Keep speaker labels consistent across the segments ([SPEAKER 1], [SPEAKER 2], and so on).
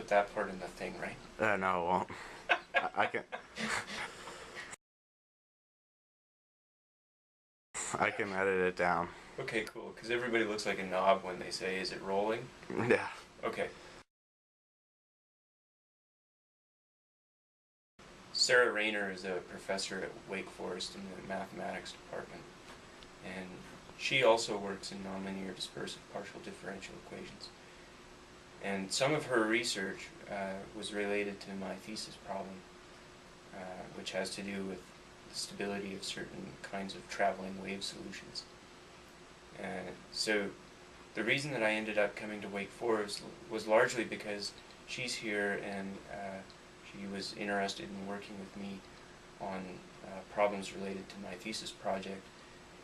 [SPEAKER 1] put that part in the thing, right?
[SPEAKER 2] No, it won't. I can. I can edit it down.
[SPEAKER 1] Okay, cool. Because everybody looks like a knob when they say, "Is it rolling?"
[SPEAKER 2] Yeah.
[SPEAKER 1] Okay. Sarah Rayner is a professor at Wake Forest in the mathematics department, and she also works in nonlinear dispersive partial differential equations. And some of her research was related to my thesis problem, which has to do with the stability of certain kinds of traveling wave solutions. So the reason that I ended up coming to Wake Forest was largely because she's here and she was interested in working with me on problems related to my thesis project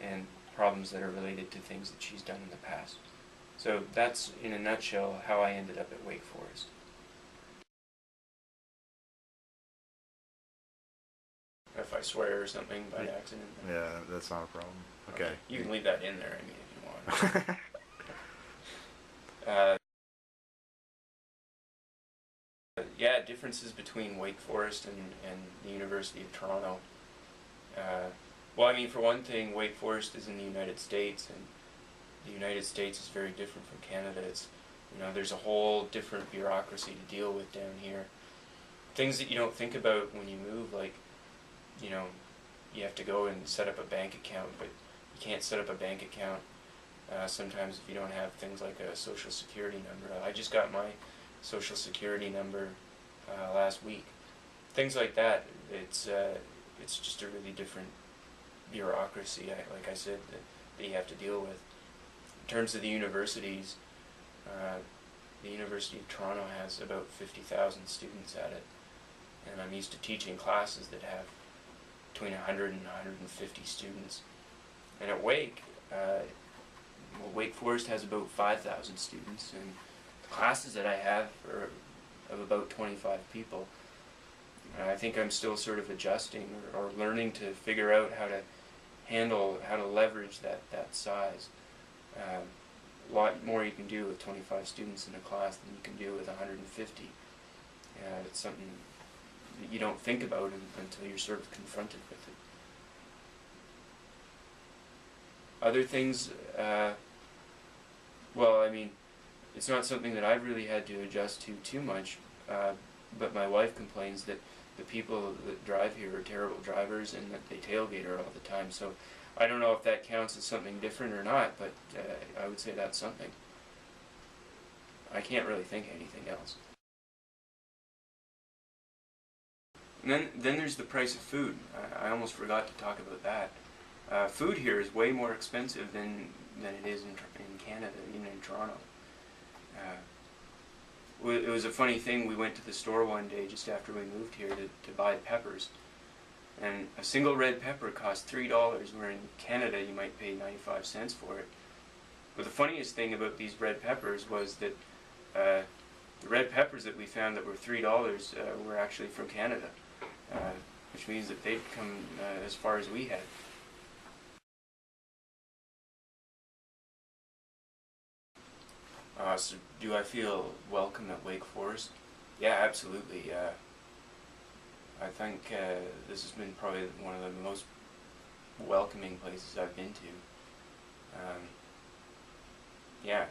[SPEAKER 1] and problems that are related to things that she's done in the past. So that's, in a nutshell, how I ended up at Wake Forest. If I swear or something by accident.
[SPEAKER 2] Yeah, that's not a problem. Okay.
[SPEAKER 1] You can leave that in there, I mean, if you want. Yeah, differences between Wake Forest and the University of Toronto. Well, I mean, for one thing, Wake Forest is in the United States, and the United States is very different from Canada. It's, there's a whole different bureaucracy to deal with down here. Things that you don't think about when you move, like, you have to go and set up a bank account, but you can't set up a bank account sometimes if you don't have things like a social security number. I just got my social security number last week. Things like that. It's just a really different bureaucracy, like I said, that you have to deal with. In terms of the universities, the University of Toronto has about 50,000 students at it, and I'm used to teaching classes that have between 100 and 150 students. And at Wake, Wake Forest has about 5,000 students, and the classes that I have are of about 25 people. I think I'm still sort of adjusting or learning to figure out how to leverage that size. A lot more you can do with 25 students in a class than you can do with 150. It's something that you don't think about until you're sort of confronted with it. Other things, well, I mean, it's not something that I've really had to adjust to too much, but my wife complains that the people that drive here are terrible drivers and that they tailgate her all the time. So I don't know if that counts as something different or not, but I would say that's something. I can't really think of anything else. And then there's the price of food. I almost forgot to talk about that. Food here is way more expensive than it is in Canada, even in Toronto. It was a funny thing. We went to the store one day just after we moved here to buy peppers, and a single red pepper cost $3, where in Canada you might pay 95 cents for it. But the funniest thing about these red peppers was that the red peppers that we found that were $3 were actually from Canada, which means that they'd come as far as we had. So do I feel welcome at Wake Forest? Yeah, absolutely. I think this has been probably one of the most welcoming places I've been to. Yeah,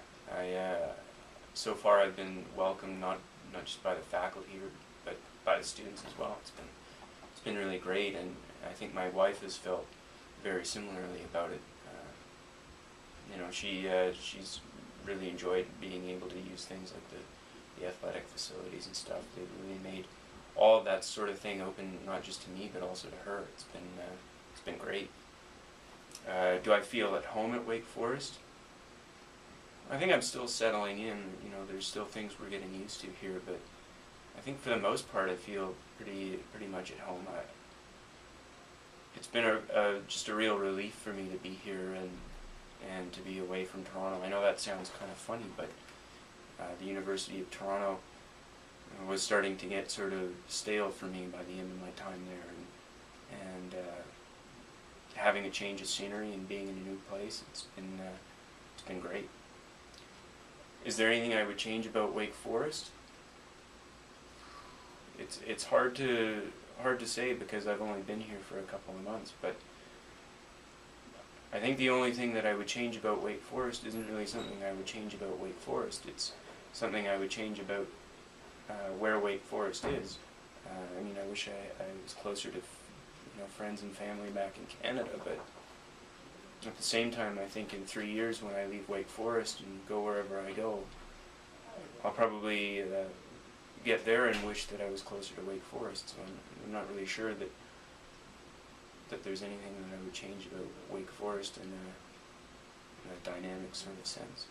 [SPEAKER 1] so far I've been welcomed not just by the faculty but by the students as well. It's been really great, and I think my wife has felt very similarly about it. She's really enjoyed being able to use things like the athletic facilities and stuff. They've really made all of that sort of thing open, not just to me but also to her. It's been great. Do I feel at home at Wake Forest? I think I'm still settling in. There's still things we're getting used to here, but I think for the most part I feel pretty much at home. It's been just a real relief for me to be here and to be away from Toronto. I know that sounds kind of funny, but the University of Toronto was starting to get sort of stale for me by the end of my time there, and having a change of scenery and being in a new place, it's been great. Is there anything I would change about Wake Forest? it's hard to say because I've only been here for a couple of months, but I think the only thing that I would change about Wake Forest isn't really something I would change about Wake Forest. It's something I would change about where Wake Forest is. I mean, I wish I was closer to friends and family back in Canada, but at the same time, I think in 3 years when I leave Wake Forest and go wherever I go, I'll probably get there and wish that I was closer to Wake Forest. So I'm not really sure that there's anything that I would change about Wake Forest in a dynamic sort of sense.